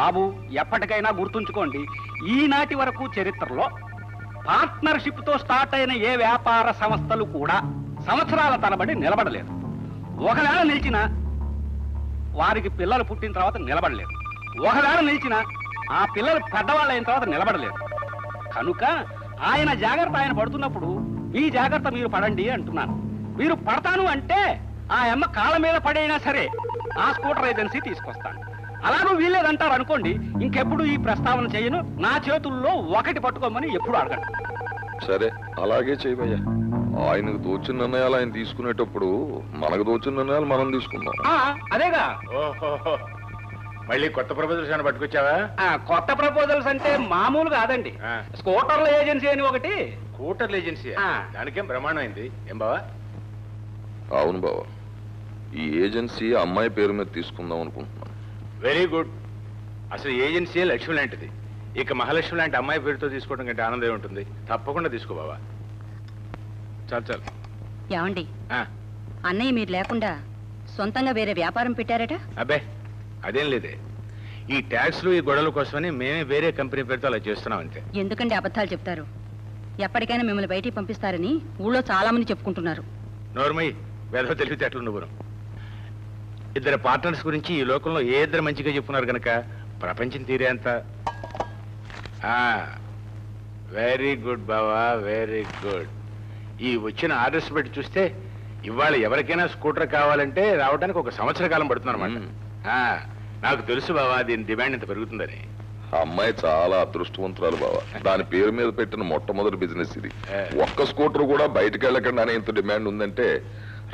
బాబు ఎప్పటికైనా గుర్తుంచుకోండి, ఈనాటి వరకు చరిత్రలో పార్ట్నర్షిప్ తో స్టార్ట్ అయిన ఏ వ్యాపార సంస్థలు కూడా సంవత్సరాల తరబడి నిలబడలేదు. ఒకవేళ నిలిచినా వారికి పిల్లలు పుట్టిన తర్వాత నిలబడలేదు. ఒకవేళ నిలిచినా ఆ పిల్లలు పెద్దవాళ్ళు అయిన తర్వాత నిలబడలేదు. కనుక ఆయన జాగ్రత్త ఆయన పడుతున్నప్పుడు మీ జాగ్రత్త మీరు పడండి అంటున్నాను. మీరు పడతాను అంటే ఆ అమ్మ కాళ్ళ మీద పడైనా సరే ఆ స్కూటర్ ఏజెన్సీ తీసుకొస్తాను. అలాగూ వీల్లేదంటారు అనుకోండి, ఇంకెప్పుడు ఈ ప్రస్తావన చేయను. నా చేతుల్లో ఒకటి పట్టుకోమని ఎప్పుడు అడగండి. సరే, అలాగే చేయవయ్యా. ఆయనకు తోచిన నిర్ణయాలు ఆయన తీసుకునేటప్పుడు మనకు తోచిన నిర్ణయాలు మనం తీసుకుందాం. అదేగా. మళ్ళీ కొత్త ప్రపోజల్స్ అని పట్టుకొచ్చావా? కొత్త ప్రపోజల్స్ అంటే మామూలు కాదండి. స్కూటర్ల ఏజెన్సీ అని ఒకటి. స్కూటర్ల ఏజెన్సీ? దానికేం బ్రహ్మాండం అయింది. ఏం బావా? అవును బావా, ఈ ఏజెన్సీ అమ్మాయి పేరు మీద తీసుకుందాం అనుకుంటున్నాను. Very good. అసలు ఏజెన్సీ లక్ష్మి లాంటిది. ఇక మహాలక్ష్మి లాంటి అమ్మాయి పేరుతో తీసుకోవడం కంటే ఆనందం ఉంటుంది. తప్పకుండా తీసుకో బావా. చాలు చాలు. ఏమండి, అన్నయ్య మీరు లేకుండా సొంతంగా వేరే వ్యాపారం పెట్టారట? అబ్బే అదేం లేదే. ఈ ట్యాక్స్లు ఈ గొడవల కోసమని మేమే వేరే కంపెనీ పేరుతో అలా చేస్తున్నాం అంతే. ఎందుకంటే అబద్ధాలు చెప్తారు? ఎప్పటికైనా మిమ్మల్ని బయటికి పంపిస్తారని ఊళ్ళో చాలా మంది చెప్పుకుంటున్నారు. నోర్మయ్య, వేద తెలివితేటలు నువ్వు. ఇద్దరు పార్ట్నర్స్ గురించి ఈ లోకంలో ఏ ఇద్దరు మంచిగా చెప్పున్నారు కనుక ప్రపంచం తీరే అంత. వెరీ గుడ్ బావా, వెరీ గుడ్. ఈ వచ్చిన ఆర్డర్స్ పెట్టి చూస్తే ఇవాళ ఎవరికైనా స్కూటర్ కావాలంటే రావడానికి 1 సంవత్సర కాలం పడుతుందన్నమాట. నాకు తెలుసు బావా దీని డిమాండ్ ఇంత పెరుగుతుందని. అమ్మాయి చాలా అదృష్టవంతురాలు బావా. దాని పేరు మీద పెట్టిన మొట్టమొదటి బిజినెస్ ఇది. ఒక్క స్కూటర్ కూడా బయటకు వెళ్ళకుండా ఇంత డిమాండ్ ఉందంటే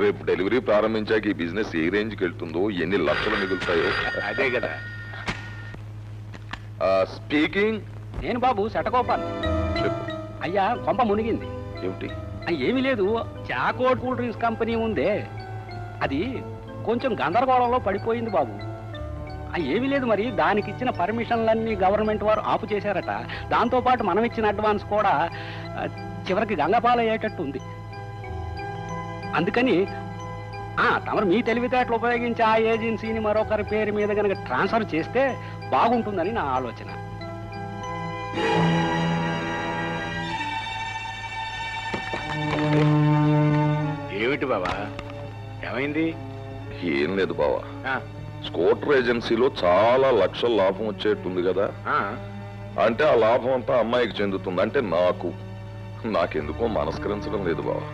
రేపు డెలివరీ ప్రారంభించాక ఈ బిజినెస్ ఏ రేంజ్కి వెళ్తుందో, ఎన్ని లక్షలు మిగులుతాయో. అదే కదా. స్పీకింగ్. నేను బాబు శటకోపాను. చెప్పు. అయ్యా కొంప మునిగింది. ఏమిటి? ఏమీ లేదు. చాకోట్ కూల్ డ్రింక్స్ కంపెనీ ఉందే, అది కొంచెం గందరగోళంలో పడిపోయింది బాబు. ఏమీ లేదు, మరి దానికి ఇచ్చిన పర్మిషన్లన్నీ గవర్నమెంట్ వారు ఆపు చేశారట. దాంతోపాటు మనం ఇచ్చిన అడ్వాన్స్ కూడా చివరికి గంగపాలయ్యేటట్టు ఉంది. అందుకని తమరు మీ తెలివితేటలు ఉపయోగించి ఆ ఏజెన్సీని మరొకరి పేరు మీద కనుక ట్రాన్స్ఫర్ చేస్తే బాగుంటుందని నా ఆలోచన. ఏమిటి బావా, ఏమైంది? ఏం లేదు బావా, స్కూటర్ ఏజెన్సీలో చాలా లక్షల లాభం వచ్చేట్టుంది కదా. అంటే ఆ లాభం అంతా అమ్మాయికి చెందుతుంది. అంటే నాకెందుకో మనస్కరించడం లేదు బావా.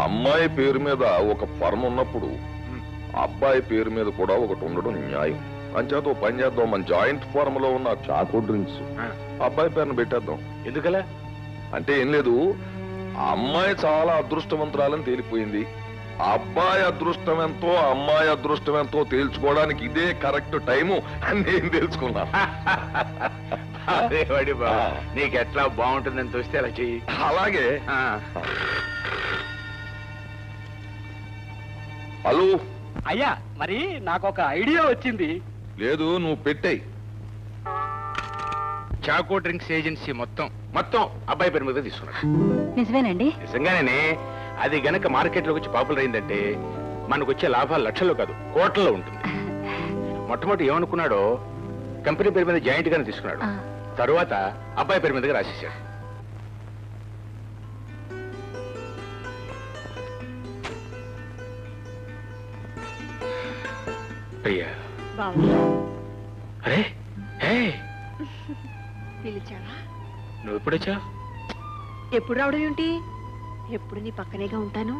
అమ్మాయి పేరు మీద ఒక ఫర్మ్ ఉన్నప్పుడు అబ్బాయి పేరు మీద కూడా ఒకటి ఉండడం న్యాయం. అంచేత పని చేద్దాం, మన జాయింట్ ఫార్మ్ లో ఉన్న చాకో డ్రింక్స్ అబ్బాయి పేరును పెట్టేద్దాం. ఎందుకలా? అంటే ఏం లేదు, అమ్మాయి చాలా అదృష్టవంతురాలని తేలిపోయింది. అబ్బాయి అదృష్టం ఎంతో అమ్మాయి అదృష్టం ఎంతో తేల్చుకోవడానికి ఇదే కరెక్ట్ టైము అని నేను తెలుసుకున్నాను. నీకెట్లా బాగుంటుందని చూస్తే అలా చెయ్యి. అలాగే. హలో అయ్యా, మరి నాకొక ఐడియా వచ్చింది. లేదు, నువ్వు పెట్టేయి. చాకో డ్రింక్స్ ఏజెన్సీ మొత్తం అబ్బాయి పేరు మీద తీసుకున్నాడు. నిజమేనండి? నిజంగానే. అది గనక మార్కెట్లోకి వచ్చి పాపులర్ అయిందంటే మనకు వచ్చే లాభాలు లక్షల్లో కాదు కోట్లలో ఉంటుంది. మొట్టమొదటి ఏమనుకున్నాడో కంపెనీ పేరు మీద జాయింట్ గానే తీసుకున్నాడు. తరువాత అబ్బాయి పేరు మీదగా రాసేసాడు. ప్రియా, అరే పిలిచావా? నువ్వు ఎప్పుడొచ్చా? ఎప్పుడు రావడం ఏంటి? ఎప్పుడు నీ పక్కనేగా ఉంటాను.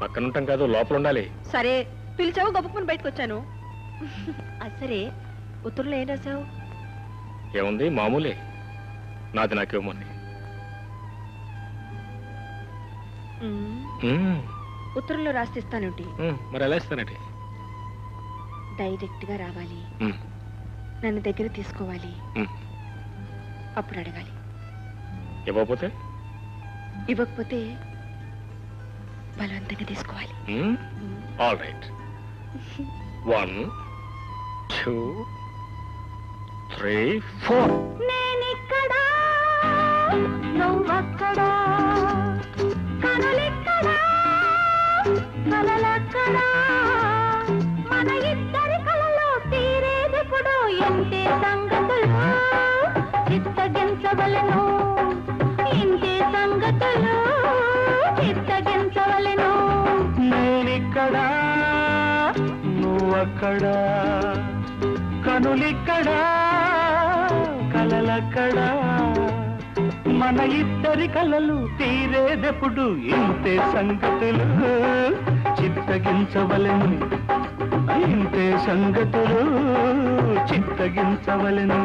పక్కన ఉంటాం కాదు, లోపల ఉండాలి. సరే, పిలిచావు, గబుక్కుని బయటకు వచ్చాను. సరే, ఉత్తరంలో ఏం రాసావు? ఏముంది, మామూలే. నాది నాకేమోంది. ఉత్తరంలో రాసిస్తానండి. మరి ఎలా ఇస్తానండి? డైరెక్ట్ గా రావాలి, నన్ను దగ్గర తీసుకోవాలి, అప్పుడు అడగాలి. ఇవ్వకపోతే బలవంతంగా తీసుకోవాలి. All right. 1 2 3 4. నేనిక్కడా, నువ్వక్కడా, కనులెక్కడా, కలలక్కడా, మన ఇద్దరి కలలో తీరేదెప్పుడు ఎంతే సంగ సంగతులు చిత్తగించవలెను. నేనిక్కడా నువ్వక్కడా, కనులిక్కడా కలలక్కడా, మన ఇద్దరి కలలు తీరేదెప్పుడు ఇంతే సంగతులు చిత్తగించవలెను. ఇంతే సంగతులు చిత్తగించవలెను.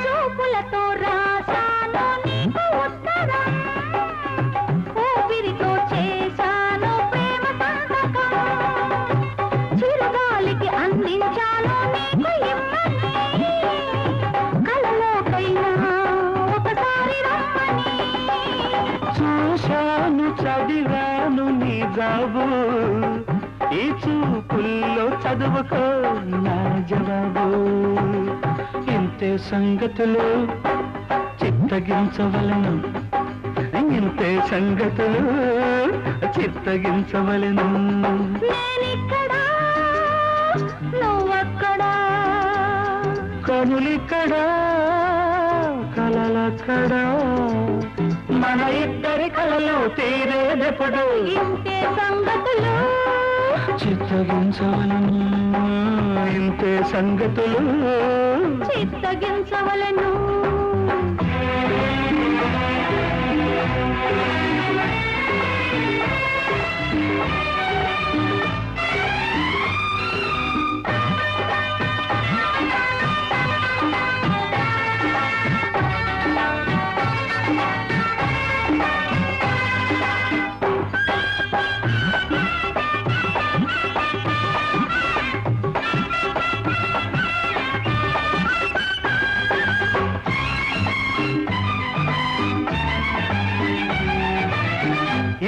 చూపులతో రాశాను నీకు ఉత్తరం, ఊపిరితో చేశాను ప్రేమ సంతకం, చిరుగాలికి అందించాను నీకు ఇమ్మని, కలలోకైనా ఒకసారి రమ్మని. చూశాను చదివాను నీ జాబు, ఈ చూపుల్లో చదువుకో నా జవాబు. ఇంతే సంగతులు చిత్తగించవలెను. ఇంతే సంగతులు చిత్తగించవలెను. నేనిక్కడా నువ్వక్కడా, కనులిక్కడా కలలక్కడా, మన ఇద్దరి కలలు తీరేదెప్పుడు ఇంతే సంగతులు చిత్తగించవలెను. ఇంతే సంగతులు చిత్తగించవలెను.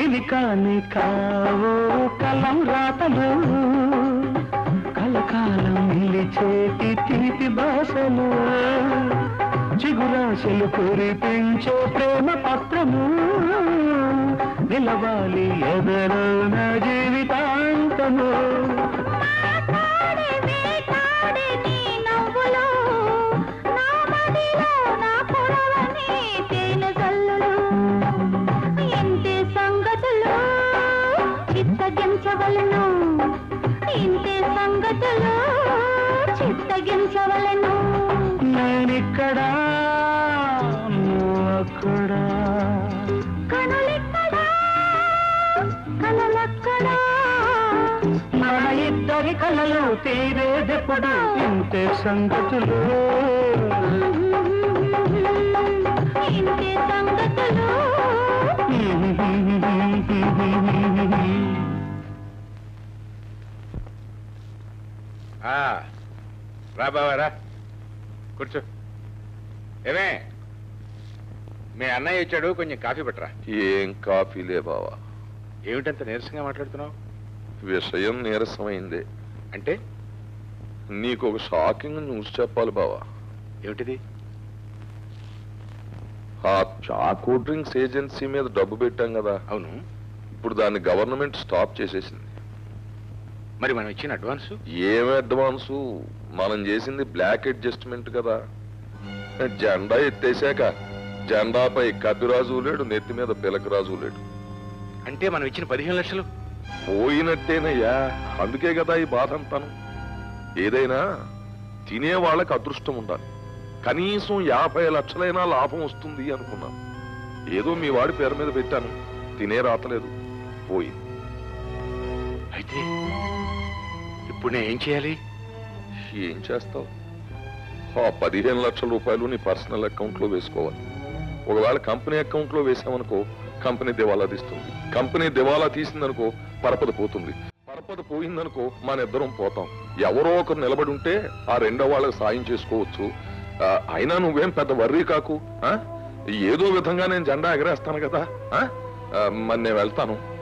ఇవి కాని కావో కలం రాతలు, కలకాలం నిలిచేటి తీపి భాషలు, చిగురాశలు కురిపించే ప్రేమ పత్రము, నిలవాలి ఎదరో నా జీవితాంతము. మాట్లాడే వేటాడే నీ నవ్వులు, నా మదిలో నా పొడవని తేనె జల్లులు. ఇంతే సంగతులు చిత్తగించవలెను. ఇంతే సంగతులు చిత్తగించవలెను. నేనిక్కడా నువ్వక్కడా, కనులెక్కడా కలలక్కడా, మన ఇద్దరి కలలు తీరేదెప్పుడు ఇంతే సంగతులు. ఇంతే సంగతులు. రా బావా రా, కూర్చో. ఏమే మీ అన్నయ్య ఇచ్చాడు, కొంచెం కాఫీ పట్టరా. ఏం కాఫీలే బావా. ఏమిటంత నీరసంగా మాట్లాడుతున్నావు? విషయం నీరసమైందే. అంటే నీకు ఒక షాకింగ్ న్యూస్ చెప్పాలి బావా. ఏమిటిది? ఆ చాకో డ్రింక్స్ ఏజెన్సీ మీద డబ్బు పెట్టాం కదా, అవును. ఇప్పుడు దాన్ని గవర్నమెంట్ స్టాప్ చేసేసింది. మరి మనం ఇచ్చిన అడ్వాన్సు? ఏం అడ్వాన్సు? మనం చేసింది బ్లాక్ అడ్జస్ట్మెంట్ కదా. జెండా ఎత్తేసాక జెండాపై కపిరాజు లేడు, నెత్తి మీద పిలకరాజు లేడు. అంటే మనం ఇచ్చిన 15 లక్షలు పోయినట్టేనయ్యా. అందుకే కదా ఈ బాధ అంతాను. ఏదైనా తినే వాళ్ళకి అదృష్టం ఉండాలి. కనీసం 50 లక్షలైనా లాభం వస్తుంది అనుకున్నాను. ఏదో మీ వాడి పేరు మీద పెట్టాను, తినే రాతలేదు, పోయింది. అయితే ఇప్పుడు నేను ఏం చేయాలి? ఏం చేస్తావు? ఆ 15 లక్షల రూపాయలు నీ పర్సనల్ అకౌంట్ లో వేసుకోవాలి. ఒకవేళ కంపెనీ అకౌంట్ లో వేసామనుకో కంపెనీ దివాలా తీస్తుంది. కంపెనీ దివాలా తీసిందనుకో పరపద పోతుంది. పరపద పోయిందనుకో మన ఇద్దరం పోతాం. ఎవరో ఒకరు నిలబడి ఉంటే ఆ రెండో వాళ్ళకి సాయం చేసుకోవచ్చు. అయినా నువ్వేం పెద్ద వర్రీ కాకు. ఏదో విధంగా నేను జెండా ఎగరేస్తాను కదా. మరి నేను వెళ్తాను.